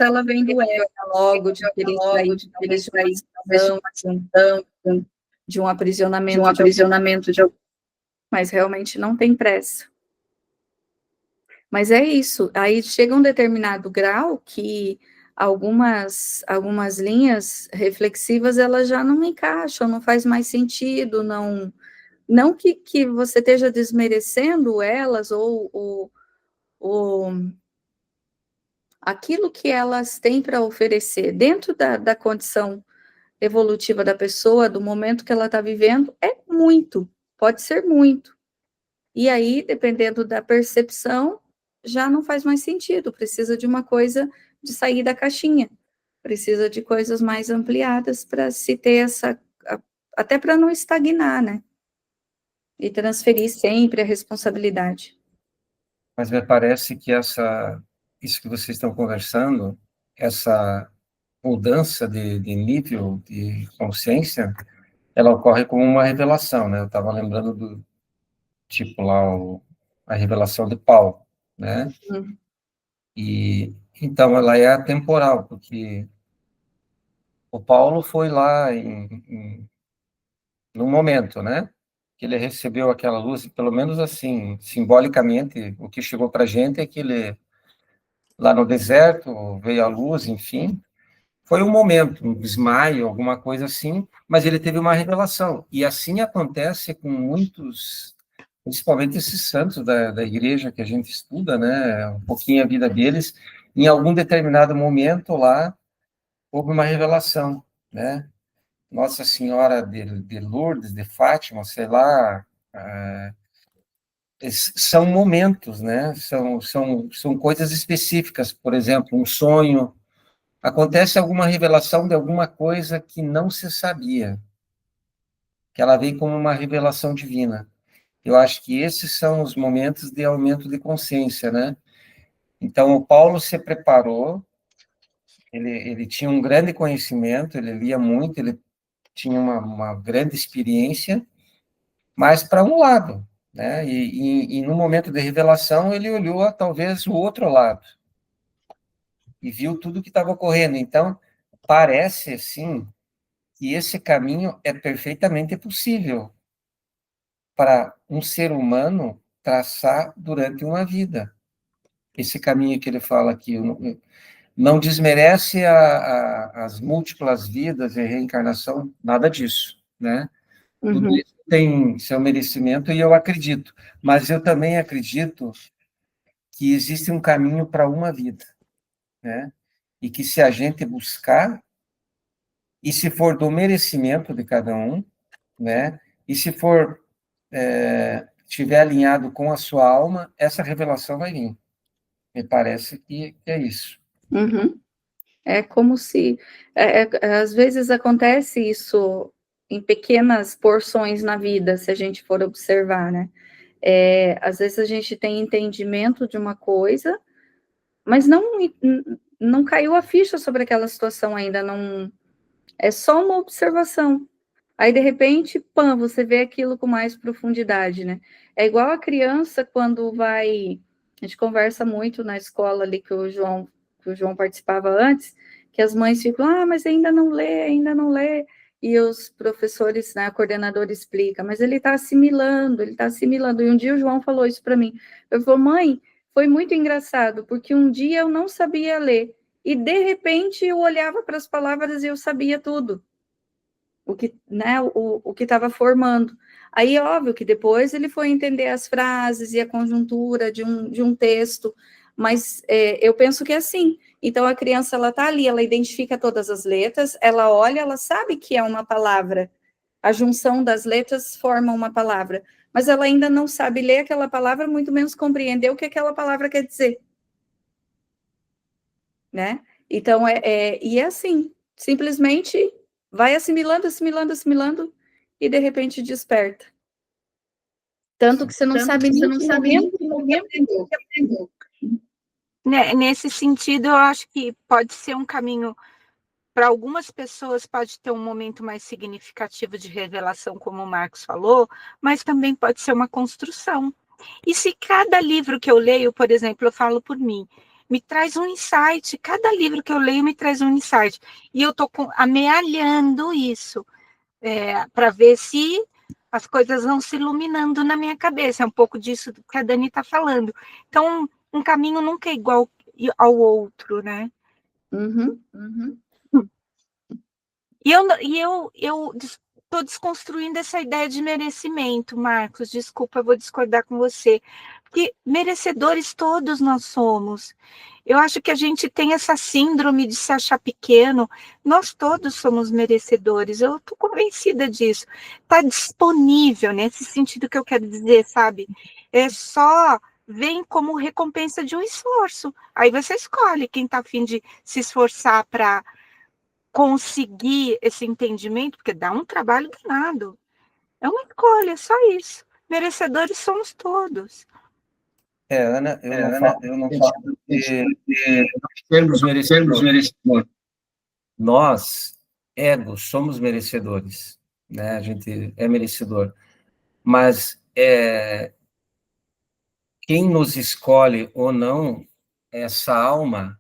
logo, de querer sair de uma situação, de um aprisionamento mas realmente não tem pressa. Mas é isso, aí chega um determinado grau que algumas linhas reflexivas, elas já não encaixam, não faz mais sentido, não que você esteja desmerecendo elas, ou aquilo que elas têm para oferecer, dentro da condição evolutiva da pessoa, do momento que ela está vivendo, pode ser muito. E aí, dependendo da percepção, já não faz mais sentido, precisa de uma coisa de sair da caixinha, precisa de coisas mais ampliadas para se ter até para não estagnar, né? E transferir sempre a responsabilidade. Mas me parece que isso que vocês estão conversando, essa mudança de nível de consciência, ela ocorre como uma revelação, né? Eu estava lembrando do tipo lá, a revelação de Paulo, né? E então ela é atemporal, porque o Paulo foi lá no momento, né? Que ele recebeu aquela luz, pelo menos assim, simbolicamente, o que chegou para a gente é que ele, lá no deserto, veio a luz, enfim, foi um momento, um desmaio, alguma coisa assim, mas ele teve uma revelação. E assim acontece com muitos, principalmente esses santos da igreja que a gente estuda, né? Um pouquinho a vida deles. Em algum determinado momento lá, houve uma revelação, né? Nossa Senhora de Lourdes, de Fátima, sei lá, são momentos, né? São coisas específicas. Por exemplo, um sonho, acontece alguma revelação de alguma coisa que não se sabia, que ela vem como uma revelação divina. Eu acho que esses são os momentos de aumento de consciência, né? Então, o Paulo se preparou, ele tinha um grande conhecimento, ele lia muito, ele tinha uma grande experiência, mas para um lado, né? E no momento de revelação, ele olhou talvez o outro lado e viu tudo que estava ocorrendo. Então, parece, assim, que esse caminho é perfeitamente possível para um ser humano traçar durante uma vida. Esse caminho que ele fala aqui não desmerece as múltiplas vidas e reencarnação, nada disso, né? Tudo Uhum. isso tem seu merecimento e eu acredito. Mas eu também acredito que existe um caminho para uma vida, né? E que se a gente buscar, e se for do merecimento de cada um, né? E se for estiver alinhado com a sua alma, essa revelação vai vir. Me parece que é isso. Uhum. É como se, às vezes acontece isso em pequenas porções na vida, se a gente for observar, né? Às vezes a gente tem entendimento de uma coisa, mas não caiu a ficha sobre aquela situação ainda, não, é só uma observação. Aí, de repente, pã, você vê aquilo com mais profundidade, né? É igual a criança quando vai. A gente conversa muito na escola ali que o João participava antes, que as mães ficam, mas ainda não lê, ainda não lê. E os professores, né, a coordenadora explica, mas ele está assimilando, ele está assimilando. E um dia o João falou isso para mim. Eu falei, mãe, foi muito engraçado, porque um dia eu não sabia ler, e de repente eu olhava para as palavras e eu sabia tudo o que, né, o que estava formando. Aí, óbvio que depois ele foi entender as frases e a conjuntura de um texto, mas eu penso que é assim. Então, a criança, ela está ali, ela identifica todas as letras, ela olha, ela sabe que é uma palavra, a junção das letras forma uma palavra, mas ela ainda não sabe ler aquela palavra, muito menos compreender o que aquela palavra quer dizer, né? Então, e é assim, simplesmente vai assimilando, assimilando, assimilando, e de repente desperta. Tanto que você não sabe nem que momento que aprendeu. Nesse sentido, eu acho que pode ser um caminho, para algumas pessoas pode ter um momento mais significativo de revelação, como o Marcos falou, mas também pode ser uma construção. E se cada livro que eu leio, por exemplo, eu falo por mim, me traz um insight, cada livro que eu leio me traz um insight, e eu estou amealhando isso, para ver se as coisas vão se iluminando na minha cabeça, é um pouco disso que a Dani está falando. Então, um caminho nunca é igual ao outro, né? Uhum. E eu estou desconstruindo essa ideia de merecimento, Marcos. Desculpa, eu vou discordar com você. Porque merecedores todos nós somos. Eu acho que a gente tem essa síndrome de se achar pequeno. Nós todos somos merecedores. Eu estou convencida disso. Está disponível nesse sentido que eu quero dizer, sabe? É só vem como recompensa de um esforço. Aí você escolhe quem está a fim de se esforçar para conseguir esse entendimento, porque dá um trabalho danado. É uma escolha, só isso. Merecedores somos todos. Ana, eu não falo Eu não no falo sentido no sentido de de sermos sermos merecedores. merecedores. Nós, egos, somos merecedores, né? A gente é merecedor. Mas quem nos escolhe ou não, essa alma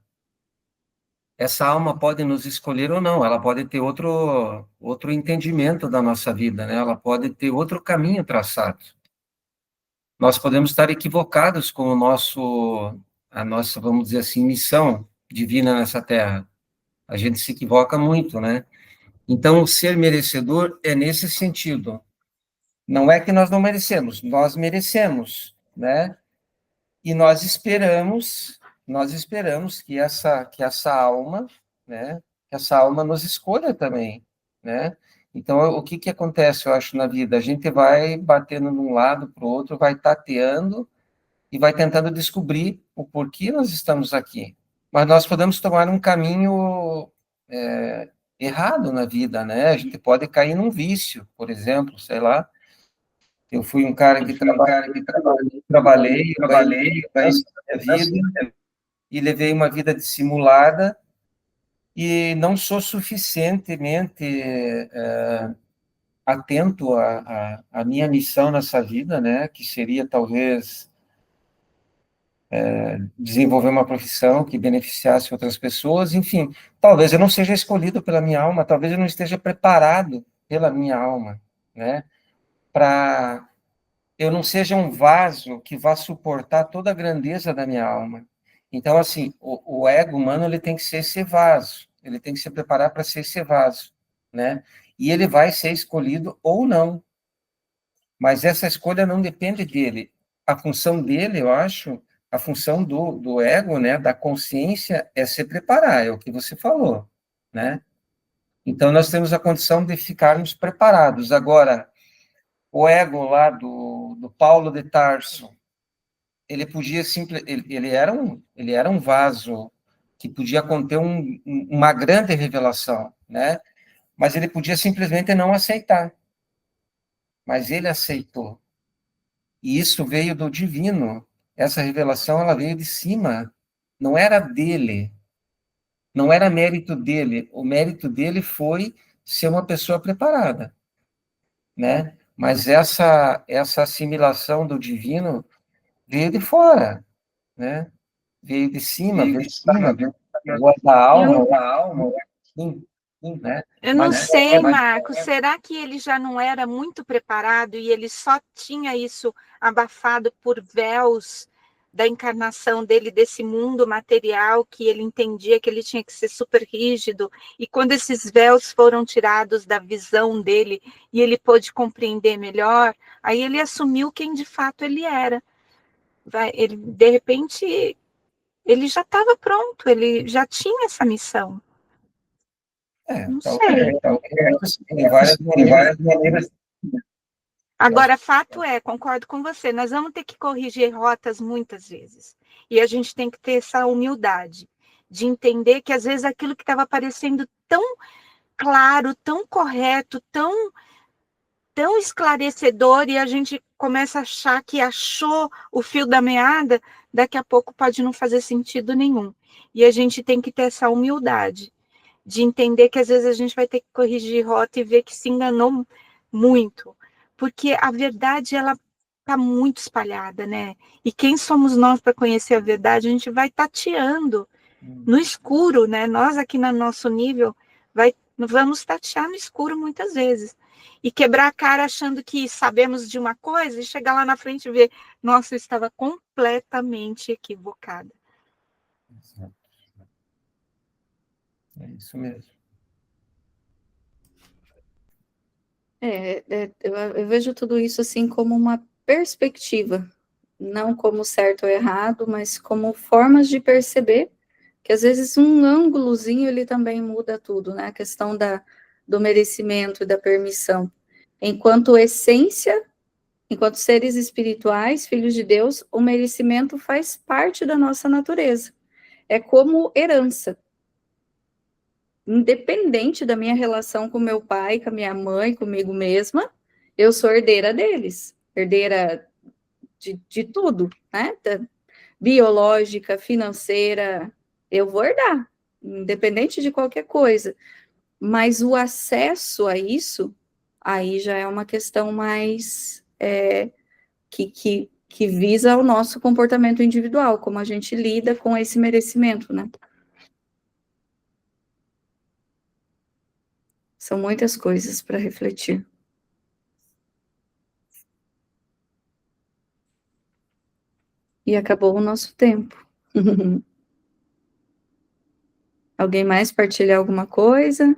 pode nos escolher ou não, ela pode ter outro entendimento da nossa vida, né? Ela pode ter outro caminho traçado. Nós podemos estar equivocados com a nossa, vamos dizer assim, missão divina nessa terra. A gente se equivoca muito, né? Então, ser merecedor é nesse sentido. Não é que nós não merecemos, nós merecemos, né? E nós esperamos que essa alma, né? Que essa alma nos escolha também, né? Então, o que acontece, eu acho, na vida? A gente vai batendo de um lado para o outro, vai tateando e vai tentando descobrir o porquê nós estamos aqui. Mas nós podemos tomar um caminho errado na vida, né? A gente pode cair num vício, por exemplo, sei lá. Eu fui um cara que trabalhei Mas, a vida e levei uma vida dissimulada e não sou suficientemente atento à minha missão nessa vida, né? Que seria talvez desenvolver uma profissão que beneficiasse outras pessoas, enfim, talvez eu não seja escolhido pela minha alma, talvez eu não esteja preparado pela minha alma, né? Para eu não seja um vaso que vá suportar toda a grandeza da minha alma. Então, assim, o ego humano ele tem que ser esse vaso, ele tem que se preparar para ser esse vaso, né? E ele vai ser escolhido ou não, Mas essa escolha não depende dele. A função dele, eu acho, a função do ego, né, da consciência, é se preparar, é o que você falou, né? Então, nós temos a condição de ficarmos preparados. Agora, o ego lá do Paulo de Tarso, ele podia ele era um vaso que podia conter uma grande revelação, né? Mas ele podia simplesmente não aceitar. Mas ele aceitou. E isso veio do divino. Essa revelação, ela veio de cima. Não era dele. Não era mérito dele. O mérito dele foi ser uma pessoa preparada, né? Mas essa assimilação do divino veio de fora, né? Veio de cima, veio de cima, veio da alma, Eu, da alma, sim, sim, né? eu não Mas, sei, mas Marcos, será que ele já não era muito preparado e ele só tinha isso abafado por véus da encarnação dele, desse mundo material, que ele entendia que ele tinha que ser super rígido, e quando esses véus foram tirados da visão dele e ele pôde compreender melhor, aí ele assumiu quem de fato ele era. Ele, de repente, ele já estava pronto, ele já tinha essa missão. Não sei. talvez, tem várias maneiras. Agora, fato é, concordo com você, nós vamos ter que corrigir rotas muitas vezes. E a gente tem que ter essa humildade de entender que às vezes aquilo que estava parecendo tão claro, tão correto, tão esclarecedor, e a gente começa a achar que achou o fio da meada, daqui a pouco pode não fazer sentido nenhum. E a gente tem que ter essa humildade de entender que às vezes a gente vai ter que corrigir rota e ver que se enganou muito, porque a verdade ela está muito espalhada, né? E quem somos nós para conhecer a verdade? A gente vai tateando no escuro, né? Nós aqui no nosso nível vamos tatear no escuro muitas vezes e quebrar a cara achando que sabemos de uma coisa e chegar lá na frente e ver, nossa, eu estava completamente equivocada. É isso mesmo. Eu vejo tudo isso assim como uma perspectiva, não como certo ou errado, mas como formas de perceber que às vezes um ângulozinho ele também muda tudo, né? A questão do merecimento e da permissão. Enquanto essência, enquanto seres espirituais, filhos de Deus, o merecimento faz parte da nossa natureza. É como herança. Independente da minha relação com meu pai, com a minha mãe, comigo mesma, eu sou herdeira deles, herdeira de tudo, né? Biológica, financeira, eu vou herdar, independente de qualquer coisa. Mas o acesso a isso, aí já é uma questão mais que visa o nosso comportamento individual, como a gente lida com esse merecimento, né? São muitas coisas para refletir. E acabou o nosso tempo. Alguém mais partilhar alguma coisa?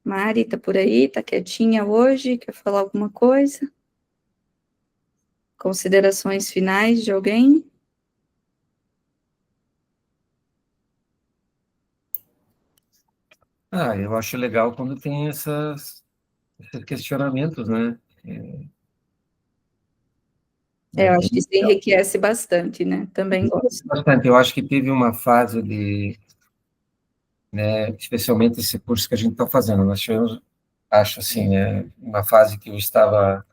Mari, tá por aí? Tá quietinha hoje? Quer falar alguma coisa? Considerações finais de alguém? Eu acho legal quando tem esses questionamentos, né? É Eu bem acho que isso enriquece bastante, né? Também gosto. bastante. Eu acho que teve uma fase né, especialmente esse curso que a gente está fazendo, nós tivemos, acho assim, né, uma fase que eu estava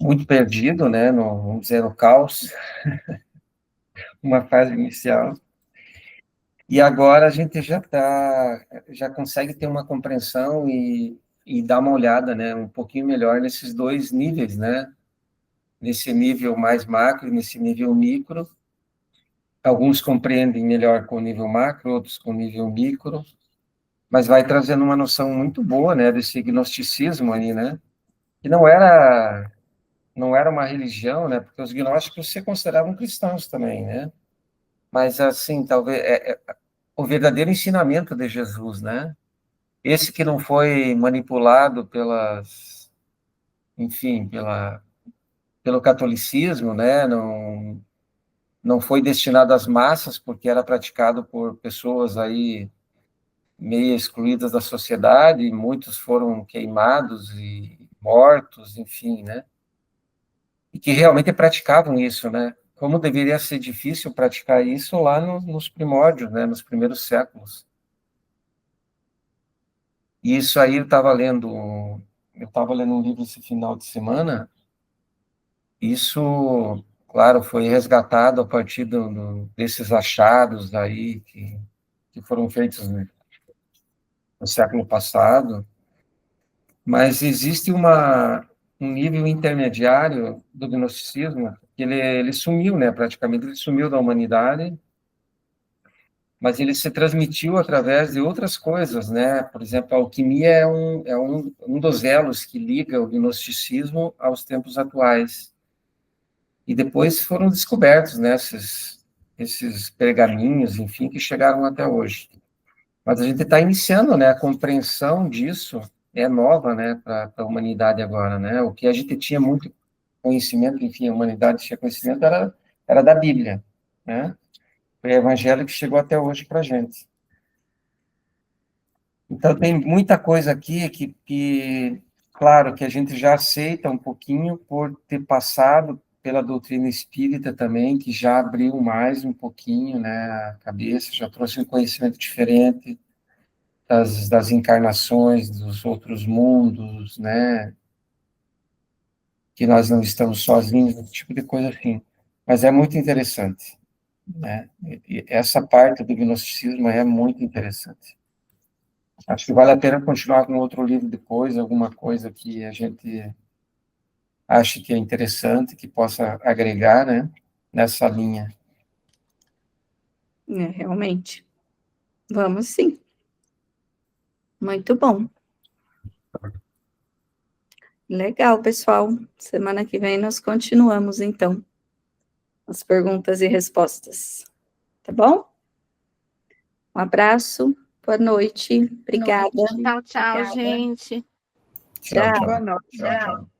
muito perdido, né, vamos dizer, no caos, uma fase inicial, e agora a gente já consegue ter uma compreensão e dar uma olhada, né, um pouquinho melhor nesses dois níveis, né, nesse nível mais macro e nesse nível micro. Alguns compreendem melhor com o nível macro, outros com o nível micro, mas vai trazendo uma noção muito boa, né, desse gnosticismo aí, né, que não era uma religião, né, porque os gnósticos se consideravam cristãos também, né, mas assim, talvez o verdadeiro ensinamento de Jesus, né, esse que não foi manipulado enfim, pelo catolicismo, né? Não foi destinado às massas, porque era praticado por pessoas aí meio excluídas da sociedade, e muitos foram queimados e mortos, enfim, né? E que realmente praticavam isso, né? Como deveria ser difícil praticar isso lá nos primórdios, né? Nos primeiros séculos. E isso aí eu estava lendo um livro esse final de semana. Isso, claro, foi resgatado a partir desses achados aí que foram feitos no século passado, mas existe um nível intermediário do gnosticismo que ele sumiu, né? Praticamente ele sumiu da humanidade, mas ele se transmitiu através de outras coisas, né? Por exemplo, a alquimia é um dos elos que liga o gnosticismo aos tempos atuais. E depois foram descobertos, né, esses pergaminhos, enfim, que chegaram até hoje. Mas a gente está iniciando, né, a compreensão disso é nova, né, para a humanidade agora, né? O que a gente tinha muito conhecimento, enfim, a humanidade tinha conhecimento era da Bíblia, né? Foi o Evangelho que chegou até hoje para a gente. Então, tem muita coisa aqui claro, que a gente já aceita um pouquinho por ter passado pela doutrina espírita também, que já abriu mais um pouquinho, né, a cabeça, já trouxe um conhecimento diferente das encarnações, dos outros mundos, né, que nós não estamos sozinhos, esse tipo de coisa assim. Mas é muito interessante, né? E essa parte do gnosticismo é muito interessante. Acho que vale a pena continuar com outro livro depois, alguma coisa que a gente ache que é interessante, que possa agregar, né, nessa linha. Realmente. Vamos sim. Muito bom. Legal, pessoal. Semana que vem nós continuamos, então, as perguntas e respostas. Tá bom? Um abraço, boa noite, obrigada. Tchau, tchau, gente. Tchau, Tchau. tchau. Boa noite. Tchau, tchau.